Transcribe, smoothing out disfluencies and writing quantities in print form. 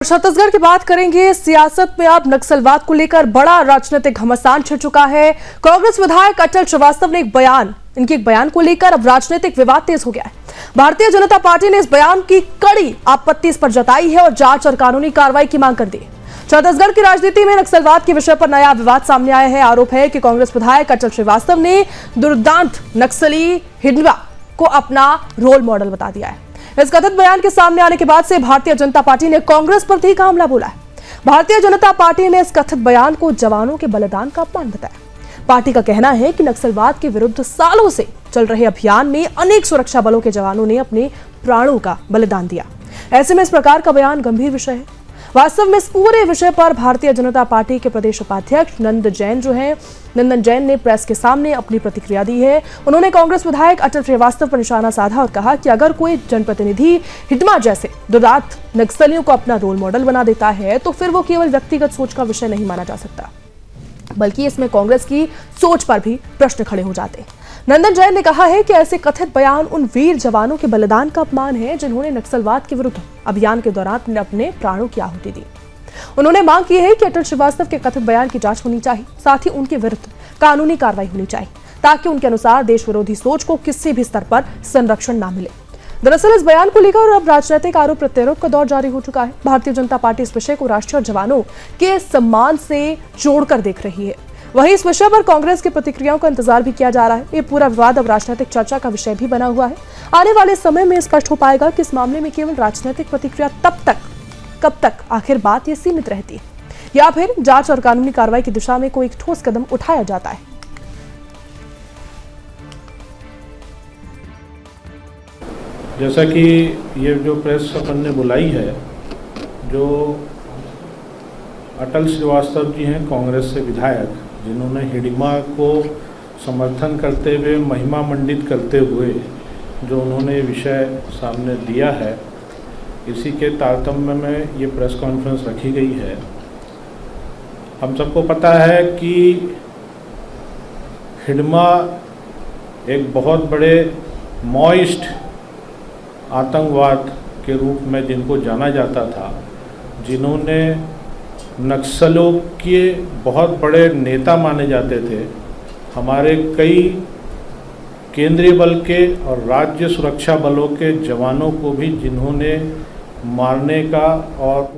छत्तीसगढ़ की बात करेंगे। सियासत में अब नक्सलवाद को लेकर बड़ा राजनीतिक घमासान छिड़ चुका है। कांग्रेस विधायक अटल श्रीवास्तव ने इनके एक बयान को लेकर अब राजनीतिक विवाद तेज हो गया है। भारतीय जनता पार्टी ने इस बयान की कड़ी आपत्ति इस पर जताई है और जांच और कानूनी कार्रवाई की मांग कर दी। छत्तीसगढ़ की राजनीति में नक्सलवाद के विषय पर नया विवाद सामने आया है। आरोप है कि कांग्रेस विधायक अटल श्रीवास्तव ने दुर्दांत नक्सली हिडमा को अपना रोल मॉडल बता दिया है। इस कथित बयान के सामने आने के बाद से भारतीय जनता पार्टी ने कांग्रेस पर तीखा हमला बोला है। भारतीय जनता पार्टी ने इस कथित बयान को जवानों के बलिदान का अपमान बताया। पार्टी का कहना है कि नक्सलवाद के विरुद्ध सालों से चल रहे अभियान में अनेक सुरक्षा बलों के जवानों ने अपने प्राणों का बलिदान दिया। ऐसे में इस प्रकार का बयान गंभीर विषय है। वास्तव में इस पूरे विषय पर भारतीय जनता पार्टी के प्रदेश उपाध्यक्ष नंदन जैन ने प्रेस के सामने अपनी प्रतिक्रिया दी है। उन्होंने कांग्रेस विधायक अटल श्रीवास्तव पर निशाना साधा और कहा कि अगर कोई जनप्रतिनिधि हिडमा जैसे दुर्दांत नक्सलियों को अपना रोल मॉडल बना देता है तो फिर वो केवल व्यक्तिगत सोच का विषय नहीं माना जा सकता, बल्कि इसमें कांग्रेस की सोच पर भी प्रश्न खड़े हो जाते हैं। नंदन जैन ने कहा है कि ऐसे कथित बयान उन वीर जवानों के बलिदान का अपमान है जिन्होंने नक्सलवाद के विरुद्ध अभियान के दौरान अपने प्राणों की आहुति दी। उन्होंने मांग की है कि अटल श्रीवास्तव के कथित बयान की जांच होनी चाहिए, साथ ही उनके विरुद्ध कानूनी कार्रवाई होनी चाहिए ताकि उनके अनुसार देश विरोधी सोच को किसी भी स्तर पर संरक्षण न मिले। दरअसल इस बयान को लेकर अब राजनीतिक आरोप प्रत्यारोप का दौर जारी हो चुका है। भारतीय जनता पार्टी इस विषय को राष्ट्रीय और जवानों के सम्मान से जोड़कर देख रही है। वहीं इस विषय पर कांग्रेस की प्रतिक्रियाओं का इंतजार भी किया जा रहा है। ये पूरा विवाद अब राजनीतिक चर्चा का विषय भी बना हुआ है। आने वाले समय में स्पष्ट हो पाएगा कि इस मामले में केवल राजनीतिक प्रतिक्रिया कब तक आखिर बात ये सीमित रहती है या फिर जांच और कानूनी कार्रवाई की दिशा में कोई एक ठोस कदम उठाया जाता है। जैसा कि ये जो प्रेस अपन ने बुलाई है, जो अटल श्रीवास्तव जी हैं कांग्रेस से विधायक, जिन्होंने हिडिमा को समर्थन करते हुए महिमा मंडित करते हुए जो उन्होंने विषय सामने दिया है, इसी के तारतम्य में ये प्रेस कॉन्फ्रेंस रखी गई है। हम सबको पता है कि हिडमा एक बहुत बड़े माओइस्ट आतंकवाद के रूप में जिनको जाना जाता था, जिन्होंने नक्सलों के बहुत बड़े नेता माने जाते थे। हमारे कई केंद्रीय बल के और राज्य सुरक्षा बलों के जवानों को भी जिन्होंने मारने का और